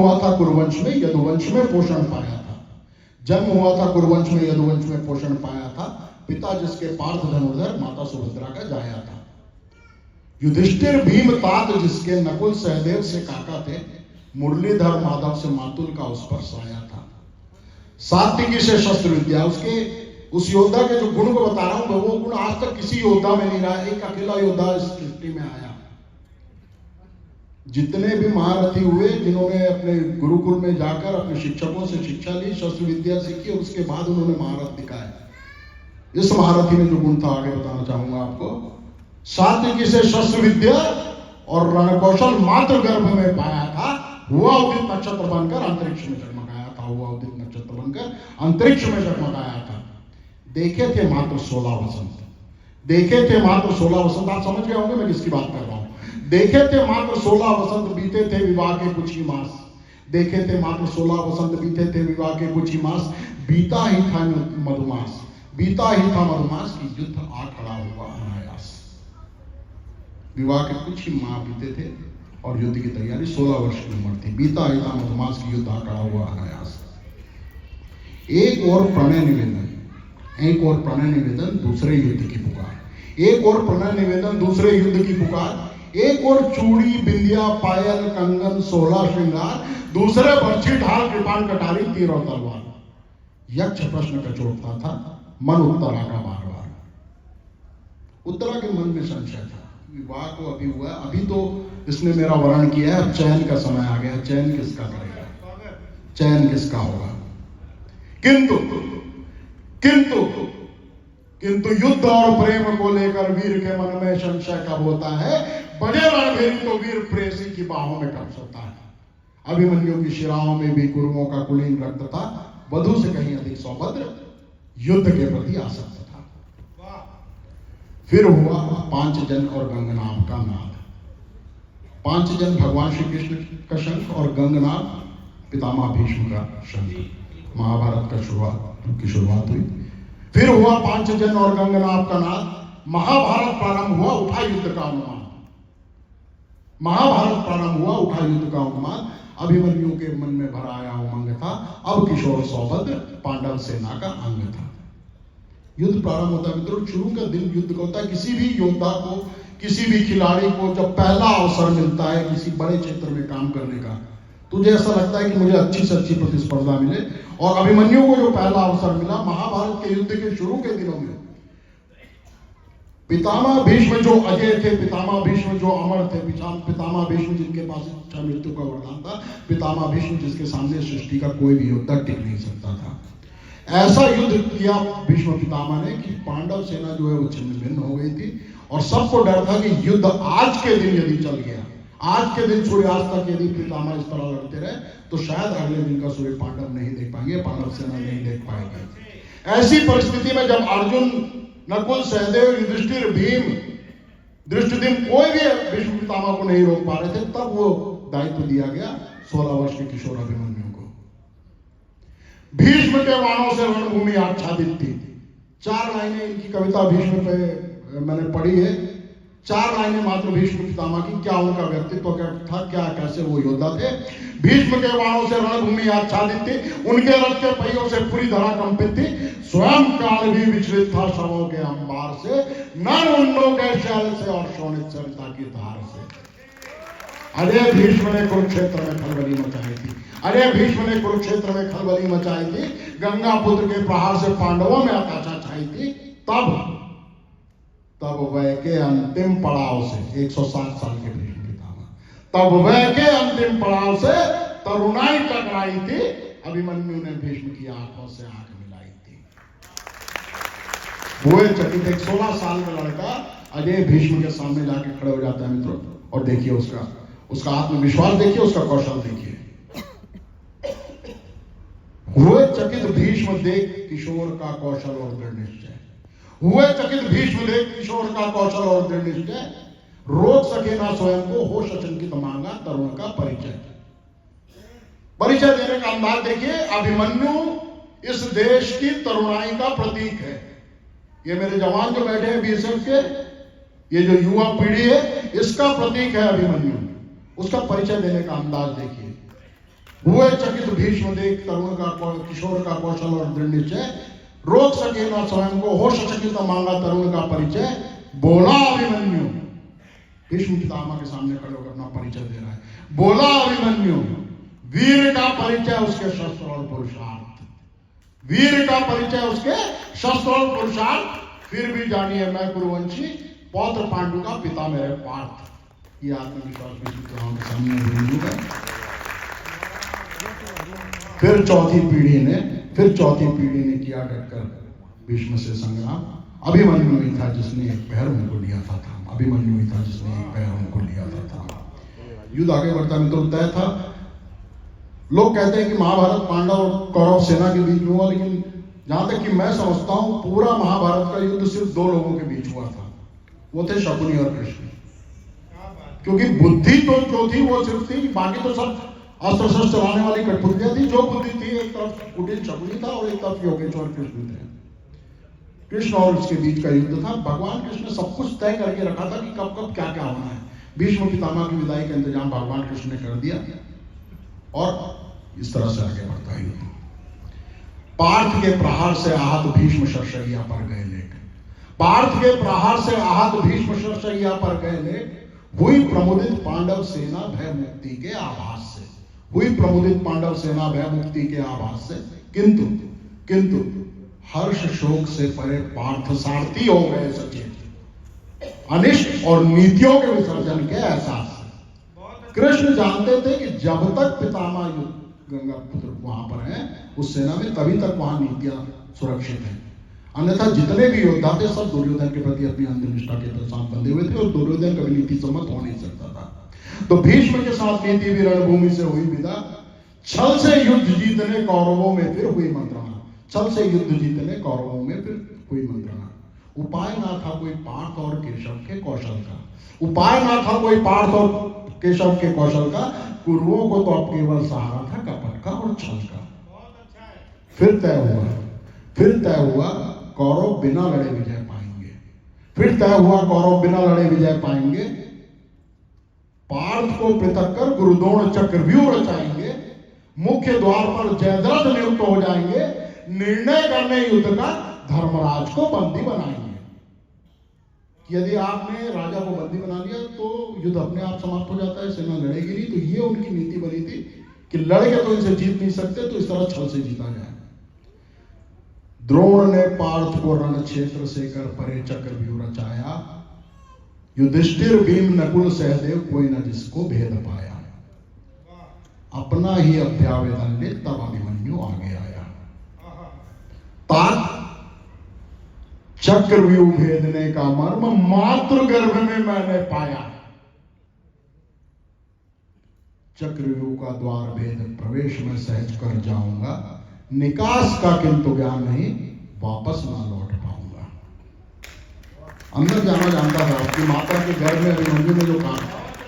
हुआ था कुरुवंश में, यदुवंश में पोषण पाया था। जन्म हुआ था कुरुवंश में, यदुवंश में पोषण पाया था। पिता जिसके पार्थ धनुर्धर, माता सुभद्रा का जाया था। युधिष्ठिर भीम तात जिसके, नकुल सहदेव से काका थे, मुरलीधर माधव से मातुल का उस पर साया था। सात्विकी से शस्त्र विद्या, उसके उस योद्धा के जो गुण को बता रहा हूं, वो गुण आज तक किसी योद्धा में नहीं रहा। एक अकेला योद्धा इस सृष्टि में आया। जितने भी महारथी हुए, जिन्होंने अपने गुरुकुल में जाकर अपने शिक्षकों से शिक्षा ली, शस्त्र विद्या सीखी और उसके बाद उन्होंने महारथ दिखाया, इस महारथी में जो गुण था आगे बताना चाहूंगा आपको। सात्विकी से शस्त्र विद्या और रणकौशल मात्र गर्भ में पाया था। हुआ उदित नक्षत्र बनकर अंतरिक्ष में जगमगाया था। हुआ उदित नक्षत्र बनकर अंतरिक्ष में जगमगाया था। देखे थे मात्र 16 वसंत, देखे थे मात्र 16 वसंत। आप समझ गए होंगे मैं किसकी बात कर रहा हूं। देखे थे मात्र 16 वसंत, बीते थे विवाह के कुछ ही मास। देखे थे मात्र 16 वसंत, बीते थे विवाह के कुछ ही मास। बीता ही था मधुमास, बीता ही था मधुमास की युद्ध आ खड़ा हुआ अनायास। विवाह के कुछ ही माह बीते थे और युद्ध की तैयारी, 16 वर्ष की उम्र थी। बीता ही था मधुमास की युद्ध आ खड़ा हुआ अनायास। एक और प्रणय निवेदन, एक और प्रणय निवेदन, दूसरे युद्ध की पुकार। एक और प्रणय निवेदन, दूसरे युद्ध की पुकार। एक और चूड़ी बिंदिया पायल कंगन 16 श्रृंगार, दूसरे बर्छी ढाल कृपाण कटारी तीर और तलवार। यक्ष प्रश्न का छोड़ता था, मन उत्तरा का बार बार। उत्तरा के मन में संशय था। विवाह को अभी हुआ, अभी तो इसने मेरा वर्ण किया है, अब चयन का समय आ गया। चयन किसका करेगा, चयन किसका होगा। किंतु किंतु किंतु युद्ध और प्रेम को लेकर वीर के मन में संशय कब होता है। बड़े रणभेरी तो वीर प्रेसी की बाहों में कब सोता है। अभिमन्यु की शिराओं में भी कुरुओं का कुलीन रक्त था। वधु से कहीं अधिक सौभद्र युद्ध के प्रति आसक्त था। फिर हुआ पांचजन और गंगनाभ का नाद। पांचजन भगवान श्री कृष्ण का शंख और गंगनाभ पितामह भीष्म का शंख। महाभारत का शुरुआत हुई। फिर हुआ पांचजन और गंगनाभ का नाद। महाभारत प्रारंभ हुआ, उठा युद्ध का अनुमान। महाभारत प्रारंभ हुआ, उठा युद्ध का अनुमान। अभिमन्यु के मन में भरा आया उमंग था। अब किशोर सौभद्र पांडव सेना का अंग था। युद्ध प्रारंभ होता है मित्रों, शुरू का दिन युद्ध का होता है। किसी भी योद्धा को, किसी भी खिलाड़ी को जब पहला अवसर मिलता है किसी बड़े क्षेत्र में काम करने का, तुझे ऐसा लगता है कि मुझे अच्छी से अच्छी प्रतिस्पर्धा मिले। और अभिमन्यु को जो पहला अवसर मिला महाभारत के युद्ध के शुरू के दिनों में, पितामह भीष्म जो अजय थे, पितामह भीष्म जो अमर थे, पितामह भीष्म जिनके पास इच्छा मृत्यु का वरदान था, पितामह भीष्म जिसके सामने सृष्टि का कोई भी योद्धा टिक नहीं सकता था, ऐसा युद्ध किया भीष्म पितामह ने कि पांडव सेना जो है वो छिन्न भिन्न हो गई थी। और सबको डर था कि युद्ध आज के दिन यदि चल गया, आज के दिन सूर्यास्त तक यदि पितामह इस तरह लड़ते रहे तो शायद अगले दिन का सूर्य पांडव नहीं देख पाएंगे, पांडव सेना नहीं देख पाएगी। ऐसी परिस्थिति में जब अर्जुन, नकुल, सहदेव, युधिष्ठिर, भीम, धृष्टद्युम्न कोई भी भीष्म पितामह को नहीं रोक पा रहे थे, तब वो दायित्व दिया गया 16 वर्ष के किशोर अभिमन्यु को। भीष्म के बाणों से रणभूमि आच्छादित थी। 4 लाइनें इनकी कविता भीष्म पे मैंने पढ़ी है। 4 लाइनें मात्र भीष्म पितामह की। क्या उनका व्यक्तित्व क्या था, क्या कैसे वो योद्धा थे। भीष्म के बाणों से रणभूमि आच्छादित थी, उनके रथ के पहियों से पूरी धरा कंपित थी। स्वयं काल भी विचलित था शवों के अंबार से, नर उन्नों के शैल से और शोणित सरिता की धार से। अरे भीष्म ने कुरुक्षेत्र में खलबली मचाई थी। अरे भीष्म ने कुरुक्षेत्र में खलबली मचाई थी। गंगा पुत्र के प्रहार से पांडवों में हताशा छाई थी। तब वह के अंतिम पड़ाव से 160 साल के भीष्म पितामह, तब वह के अंतिम पड़ाव से तरुणाई टकराई थी। अभिमन्यु ने भीष्म की आंखों से आंख मिलाई थी। हुए चकित। एक 16 साल का लड़का अजय भीष्म के सामने जाके खड़े हो जाता है मित्रों, और देखिए उसका आत्मविश्वास देखिए, उसका कौशल देखिए। हुए चकित भीष्म देख किशोर का कौशल और दृढ़ निश्चय। हुए चकित भीष्म देख किशोर का कौशल और दृढ़ निश्चय। रोक सके ना स्वयं को, होश अचंकित मांगा तरुण का परिचय। परिचय देने का अंदाज देखिए। अभिमन्यु इस देश की तरुणाई का प्रतीक है। ये मेरे जवान जो बैठे हैं बीएसएफ के, ये जो युवा पीढ़ी है, इसका प्रतीक है अभिमन्यु। उसका परिचय देने का अंदाज देखिए। हुए चकित भीष्म देख तरुण का किशोर का कौशल और दृढ़ निश्चय, रोक सके न स्वयं को, होश चकित मांगा तरुण का परिचय, बोला अभिमन्यु। भीष्म पितामह के सामने खड़े होकर अपना परिचय दे रहा है। बोला अभिमन्यु, वीर का परिचय उसके शस्त्र और पुरुषार्थ, वीर का परिचय उसके शस्त्र और पुरुषार्थ। फिर भी जानिए मैं कुरुवंशी, पौत्र पांडु का पिता मेरे पार्थ। ये आत्मविश्वास भीष्म पितामह के सामने है। फिर चौथी पीढ़ी ने किया डटकर भीष्म से संग्राम। अभिमन्यु ही था जिसने एक पैर उनको लिया था, अभिमन्यु ही था जिसने एक पैर उनको लिया था। युद्ध आगे बढ़ता मित्रों तय था। लोग कहते हैं कि महाभारत पांडव और कौरव सेना के बीच में हुआ, लेकिन जहां तक कि मैं समझता हूं पूरा महाभारत का युद्ध सिर्फ दो लोगों के बीच हुआ था, वो थे शकुनी और कृष्ण। क्योंकि बुद्धि तो जो थी वो सिर्फ थी, बाकी तो सब अस्त्र शस्त्र चलाने वाली कठपुतलियां थी। जो बुद्धि थी एक तरफ कुटिल शकुनी था और एक तरफ योगेश्वर कृष्ण थे। कृष्ण और उसके बीच का युद्ध था। भगवान कृष्ण ने सब कुछ तय करके रखा था कि कब कब क्या क्या होना है। भीष्म पितामह की विदाई का इंतजाम भगवान कृष्ण ने कर दिया और इस तरह से आगे बढ़ता है युद्ध। पार्थ के प्रहार से आहत भीष्म शरशय्या पर गए लेट, पार्थ के प्रहार से आहत भीष्म शरशय्या पर गए लेट, हुई प्रमुदित पांडव सेना भय मुक्ति के आभास से, हुई प्रमुदित पांडव सेना भय मुक्ति के आभास से। किंतु हर्ष शोक से परे पार्थ सारथी हो गए सचेत, अनिष्ट और नीतियों के विसर्जन के एहसास से। कृष्ण जानते थे कि जब तक पितामह गंगा पुत्र वहां पर है उस सेना में, तभी तक वहां नीतियां सुरक्षित हैं। अन्यथा जितने भी योद्धा थे सब दुर्योधन के प्रति अपनी अंधनिष्ठा के साथ बंधे हुए थे और दुर्योधन कभी नीति सम्मत हो नहीं सकता था। तो भीष्म के साथ नीति भी रणभूमि से हुई विदा, छल से युद्ध जीतने कौरवों में फिर हुई मंत्रणा, छल से युद्ध जीतने कौरवों में फिर हुई मंत्रणा। उपाय ना था कोई पार्थ और केशव के कौशल का, उपाय ना था कोई पार्थ और केशव के कौशल का, कुरुओं को तो अब केवल सहारा था कपट का और छल का। फिर तय हुआ कौरव बिना लड़े विजय पाएंगे, फिर तय हुआ कौरव बिना लड़े विजय पाएंगे। पार्थ को पृथक कर गुरुद्रोण चक्रव्यूह रचाएंगे, मुख्य द्वार पर जयद्रथ नियुक्त हो जाएंगे, निर्णय करने युद्ध का धर्मराज को बंदी बनाएंगे। यदि आपने राजा को बंदी बना लिया तो युद्ध अपने आप समाप्त हो जाता है, सेना लड़ेगी नहीं। तो ये उनकी नीति बनी थी कि लड़के तो इनसे जीत नहीं सकते, तो इस तरह छल से जीता जाए। द्रोण ने पार्थ को रण क्षेत्र से कर परे चक्रव्यूह रचाया, युधिष्ठिर भीम नकुल सहदेव कोई न जिसको भेद पाया। अपना ही अभ्यावेदन ले तब अभिमन्यु आगे आया, तात चक्रव्यूह भेदने का मर्म मातृ गर्भ में मैंने पाया। चक्रव्यूह का द्वार भेद प्रवेश में सहज कर जाऊंगा, निकास का किंतु ज्ञान नहीं, वापस ना लौट पाऊंगा। अंदर जाना जानता था। उसकी माता के गर्भ में अभिमन्यु ने जो कहा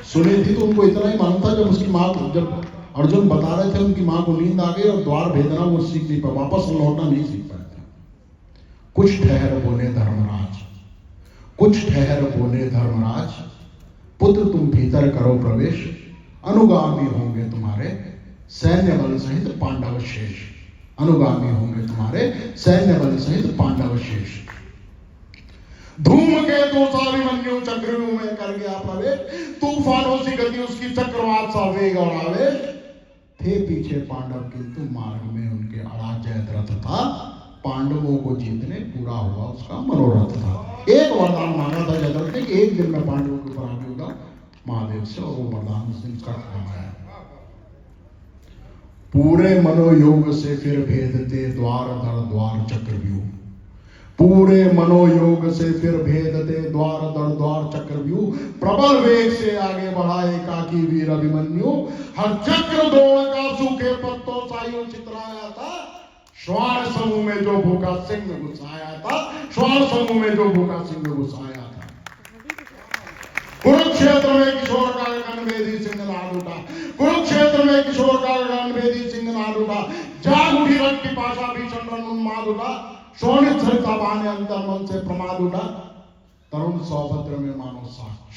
सुनी थी तो उनको इतना ही मालूम था। जब उसकी माँ, जब अर्जुन बता रहे थे उनकी माँ को नींद आ गई और द्वार भेदना वो सीख नहीं पाए, वापस लौटना नहीं सीख पाए थे। कुछ ठहर बोले धर्मराज, कुछ ठहर बोले धर्मराज, पुत्र तुम भीतर करो प्रवेश, अनुगामी होंगे तुम्हारे सैन्य बल सहित पांडव शेष, अनुगामी होंगे तुम्हारे सैन्य बल सहित पांडव शेष। धूमकेतु अभिमन्यु चक्रव्यूह में कर गया प्रवेश, तूफानों सी गति उसकी चक्रवात सा वेग और आवेश। थे पीछे पांडव किंतु मार्ग में उनके अड़ा जयद्रथ था, पांडवों को जीतने पूरा हुआ उसका मनोरथ था। एक वरदान मांगा था जयद्रथ ने कि एक दिन में पांडवों के ऊपर आगे होगा महादेव से, और वो वरदान उस दिन का आया। पूरे मनोयोग से फिर भेदते द्वार दर द्वार चक्रव्यूह, पूरे मनोयोग से फिर भेदते द्वार दर द्वार चक्रव्यूह, प्रबल वेग से आगे बढ़ाए काकी वीर अभिमन्यु, हर चक्र द्रोण का सूखे पत्तों साइयों चितराया था, श्वान समूह में जो भूखा सिंह घुसाया था, श्वान समूह में जो भूखा सिंह घुसाया था। कुरुक्षेत्र में किशोर का गगनभेदी सिंह नाद उठा, कुरुक्षेत्र में किशोर का गगनभेदी सिंह नाद उठा, जाग उठी रक्ति पाशा भीषण रणोन्माद उठा, शोणित सरिता बाने अंतर मन से प्रमाद उठा, तरुण सौभद्र में मानो साक्ष।